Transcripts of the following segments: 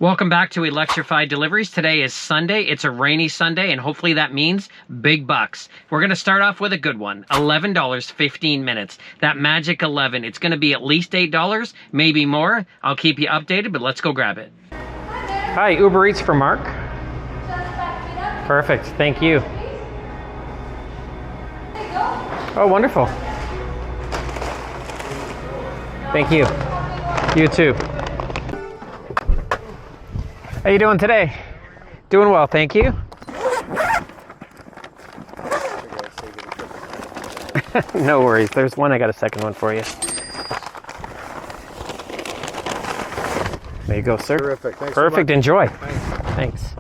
Welcome back to Electrified Deliveries. Today is Sunday. It's a rainy Sunday, and hopefully that means big bucks. We're going to start off with a good one. $11, 15 minutes. That magic 11. It's going to be at least $8, maybe more. I'll keep you updated, but let's go grab it. Hi, Uber Eats for Mark. Perfect. Thank you. Oh, wonderful. Thank you. You too. How you doing today? Doing well, thank you. No worries. There's one. I got a second one for you. There you go, sir. Terrific. Thanks. Perfect. So enjoy. Thanks.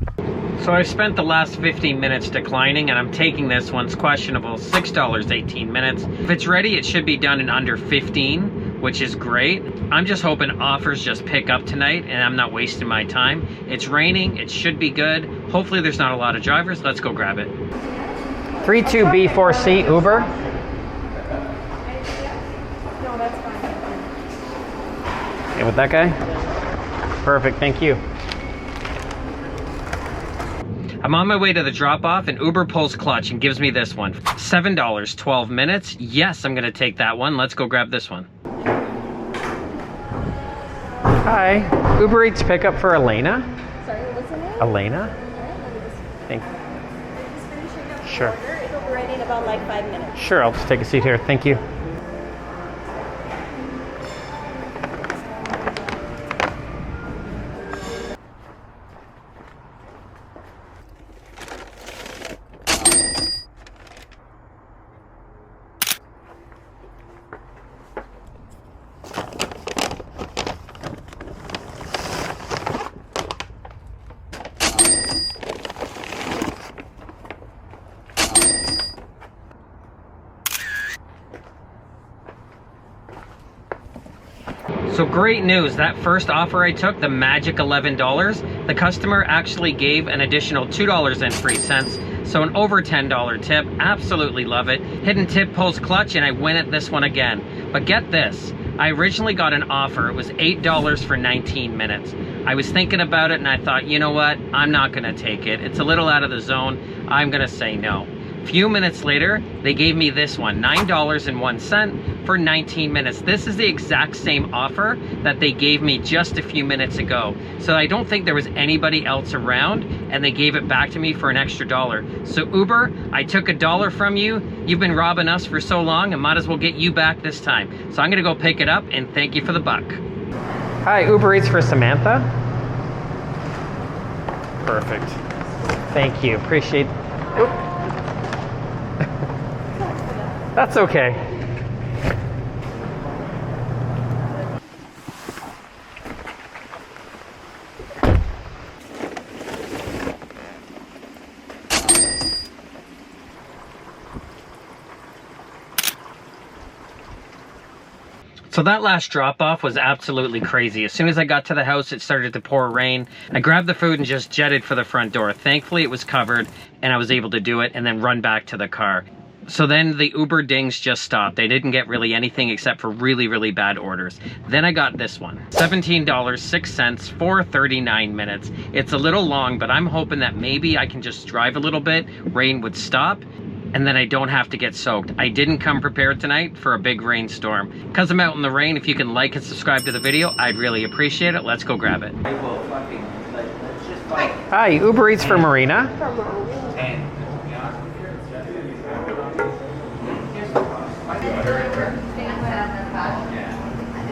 So I spent the last 15 minutes declining, and I'm taking this one's questionable. $6, 18 minutes. If it's ready, it should be done in under 15, which is great. I'm just hoping offers just pick up tonight and I'm not wasting my time. It's raining, it should be good. Hopefully there's not a lot of drivers. Let's go grab it. 32B4C Uber. No, that's fine. Yeah, with that guy? Perfect, thank you. I'm on my way to the drop-off, and Uber pulls clutch and gives me this one. $7, 12 minutes. Yes, I'm gonna take that one. Let's go grab this one. Hi, Uber Eats pickup for Elena. Sorry, what's the name? Elena? Thank you. Just finishing up the Sure. order. It'll be ready in about like 5 minutes. Sure, I'll just take a seat here. Thank you. So great news, that first offer I took, the magic $11, the customer actually gave an additional $2.03, so an over $10 tip. Absolutely love it. Hidden tip pulls clutch, and I win at this one again. But get this, I originally got an offer. It was $8 for 19 minutes. I was thinking about it and I thought, you know what, I'm not gonna take it. It's a little out of the zone. I'm gonna say no. Few minutes later, they gave me this one, $9.01 for 19 minutes. This is the exact same offer that they gave me just a few minutes ago. So I don't think there was anybody else around, and they gave it back to me for an extra $1. So Uber, I took $1 from you. You've been robbing us for so long, and might as well get you back this time. So I'm gonna go pick it up, and thank you for the buck. Hi, Uber Eats for Samantha. Perfect. Thank you, appreciate. Oop. That's okay. So that last drop-off was absolutely crazy. As soon as I got to the house, it started to pour rain. I grabbed the food and just jetted for the front door. Thankfully, it was covered, and I was able to do it and then run back to the car. So then the Uber dings just stopped. They didn't get really anything except for really, really bad orders. Then I got this one, $17.06 for 39 minutes. It's a little long, but I'm hoping that maybe I can just drive a little bit, rain would stop, and then I don't have to get soaked. I didn't come prepared tonight for a big rainstorm. Because I'm out in the rain, if you can like and subscribe to the video, I'd really appreciate it. Let's go grab it. Hi, Uber Eats for Marina.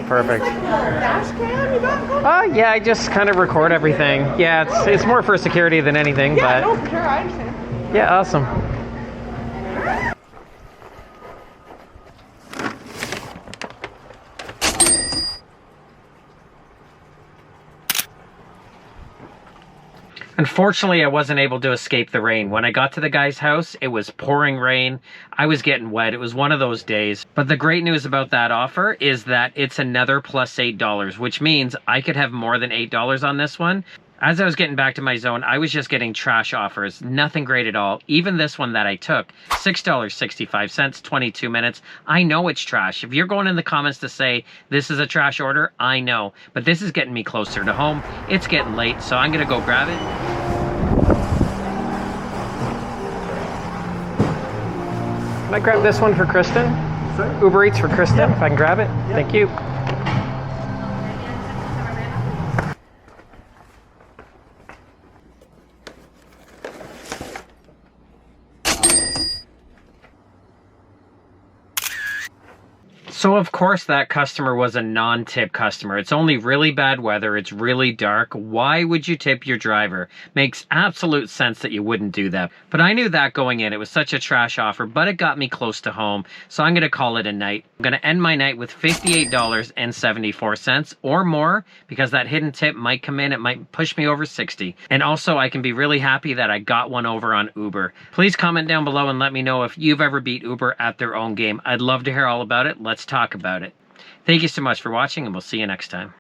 Perfect. Dash cam, you got? Yeah, I just kind of record everything. Yeah, it's more for security than anything, Yeah, but no, for sure, I understand. yeah, awesome. Unfortunately, I wasn't able to escape the rain. When I got to the guy's house, it was pouring rain. I was getting wet. It was one of those days. But the great news about that offer is that it's another plus $8, which means I could have more than $8 on this one. As I was getting back to my zone, I was just getting trash offers. Nothing great at all. Even this one that I took, $6.65, 22 minutes. I know it's trash. If you're going in the comments to say this is a trash order, I know. But this is getting me closer to home. It's getting late, so I'm going to go grab it. Can I grab this one for Kristen? Sorry? Uber Eats for Kristen, if I can grab it. Thank you. So of course that customer was a non-tip customer. It's only really bad weather. It's really dark. Why would you tip your driver? Makes absolute sense that you wouldn't do that. But I knew that going in. It was such a trash offer, but it got me close to home. So I'm going to call it a night. I'm going to end my night with $58.74 or more, because that hidden tip might come in. It might push me over 60. And also I can be really happy that I got one over on Uber. Please comment down below and let me know if you've ever beat Uber at their own game. I'd love to hear all about it. Let's talk about it. Thank you so much for watching, and we'll see you next time.